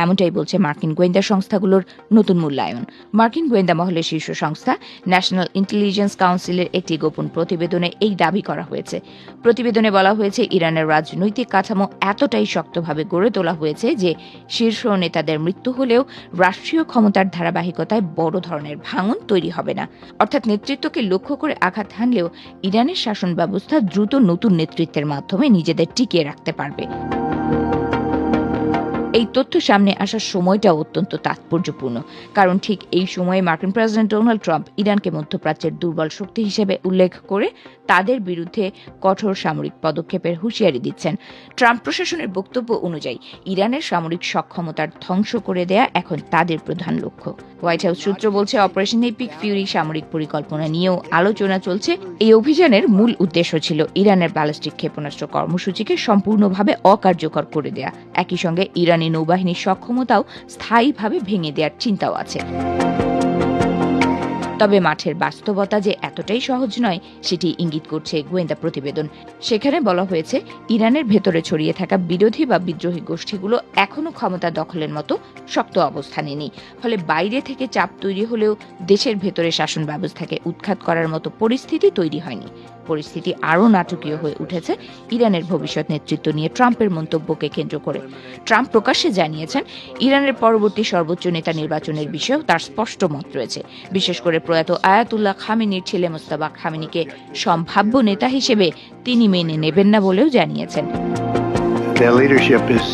এমনটাই বলছে মার্কিন গোয়েন্দা সংস্থাগুলোর নতুন মূল্যায়ন। মার্কিন গোয়েন্দা মহলের শীর্ষ সংস্থা ন্যাশনাল ইন্টেলিজেন্স কাউন্সিলের একটি গোপন প্রতিবেদনে এই দাবি করা হয়েছে। প্রতিবেদনে বলা হয়েছে, ইরানের রাজনৈতিক কাঠামো এতটাই শক্তভাবে গড়ে তোলা হয়েছে যে শীর্ষ নেতাদের মৃত্যু হলেও রাষ্ট্রীয় ক্ষমতার ধারাবাহিকতায় বড় ধরনের ভাঙন তৈরি হবে না। অর্থাৎ নেতৃত্বকে লক্ষ্য করে আঘাত হানলেও ইরানের শাসন ব্যবস্থা দ্রুত নতুন নেতৃত্বের মাধ্যমে নিজেদের টিকিয়ে রাখতে পারবে। এই তথ্য সামনে আসার সময়টা অত্যন্ত তাৎপর্যপূর্ণ, কারণ ঠিক এই সময়ে মার্কিন প্রেসিডেন্ট ডোনাল্ড ট্রাম্প ইরানকে মধ্যপ্রাচ্যের দুর্বল শক্তি হিসেবে উল্লেখ করে তাদের বিরুদ্ধে কঠোর সামরিক পদক্ষেপের হুঁশিয়ারি দিচ্ছেন। ট্রাম্প প্রশাসনের বক্তব্য অনুযায়ী ইরানের সামরিক সক্ষমতার ধ্বংস করে দেয়া এখন তাদের প্রধান লক্ষ্য। হোয়াইট হাউস সূত্র বলছে, অপারেশন এপিক ফিউরি সামরিক পরিকল্পনা নিয়েও আলোচনা চলছে। এই অভিযানের মূল উদ্দেশ্য ছিল ইরানের ব্যালিস্টিক ক্ষেপণাস্ত্র কর্মসূচিকে সম্পূর্ণভাবে অকার্যকর করে দেয়া। একই সঙ্গে ইরানি নৌবাহিনীর সক্ষমতাও স্থায়ীভাবে ভেঙে দেওয়ার চিন্তাও আছে। তবে মাঠের বাস্তবতা যে এতটাই সহজ নয় সেটি ইঙ্গিত করছে গোয়েন্দা প্রতিবেদন। সেখানে বলা হয়েছে, ইরানের ভেতরে ছড়িয়ে থাকা বিরোধী বা বিদ্রোহী গোষ্ঠীগুলো এখনো ক্ষমতা দখলের মতো শক্ত অবস্থানে নেই। ফলে বাইরে থেকে চাপ তৈরি হলেও দেশের ভেতরে শাসন ব্যবস্থাকে উৎখাত করার মতো পরিস্থিতি তৈরি হয়নি। পরিস্থিতি আরও নাটকীয় হয়ে উঠেছে ইরানের ভবিষ্যৎ নেতৃত্ব নিয়ে ট্রাম্পের মন্তব্যকে কেন্দ্র করে। ট্রাম্প প্রকাশ্যে জানিয়েছেন, ইরানের পরবর্তী সর্বোচ্চ নেতা নির্বাচনের বিষয়েও তার স্পষ্ট মত রয়েছে। বিশেষ করে প্রয়াত আয়াতুল্লাহ খামেনির ছেলে মোস্তাফা খামেনিকে সম্ভাব্য নেতা হিসেবে তিনি মেনে নেবেন না বলেও জানিয়েছেন।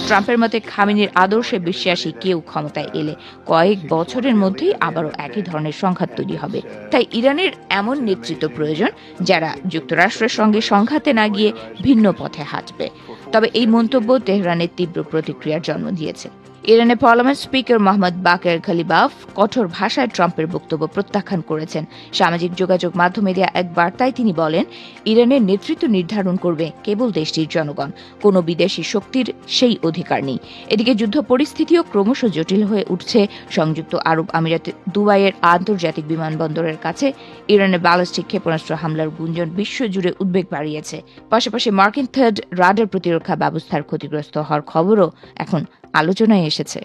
ট্রাম্পের মতে, খামেনির আদর্শে বিশ্বাসী কেউ ক্ষমতায় এলে কয়েক বছরের মধ্যেই আবারও একই ধরনের সংঘাত তৈরি হবে। তাই ইরানের এমন নেতৃত্ব প্রয়োজন যারা যুক্তরাষ্ট্রের সঙ্গে সংঘাতে না গিয়ে ভিন্ন পথে হাঁটবে। তবে এই মন্তব্য তেহরানের তীব্র প্রতিক্রিয়ার জন্ম দিয়েছে। ইরানের পার্লামেন্ট স্পিকার মোহাম্মদ বাকের গালিবাফ কঠোর ভাষায় ট্রাম্পের বক্তব্য প্রত্যাখ্যান করেছেন। সামাজিক যোগাযোগ মাধ্যমে দেয়া এক বার্তায় তিনি বলেন, ইরানের নেতৃত্ব নির্ধারণ করবে কেবল দেশটির জনগণ, কোনো বিদেশি শক্তির সেই অধিকার নেই। এদিকে যুদ্ধ পরিস্থিতিও ক্রমশ জটিল হয়ে উঠছে। সংযুক্ত আরব আমিরাতে দুবাইয়ের আন্তর্জাতিক বিমানবন্দরের কাছে ইরানের ব্যালিস্টিক ক্ষেপণাস্ত্র হামলার গুঞ্জন বিশ্বজুড়ে উদ্বেগ বাড়িয়েছে। পাশাপাশি মার্কিন থার্ড রাডার প্রতিরক্ষা ব্যবস্থার ক্ষতিগ্রস্ত হওয়ার খবরও এখন আলোচনায় এসেছে।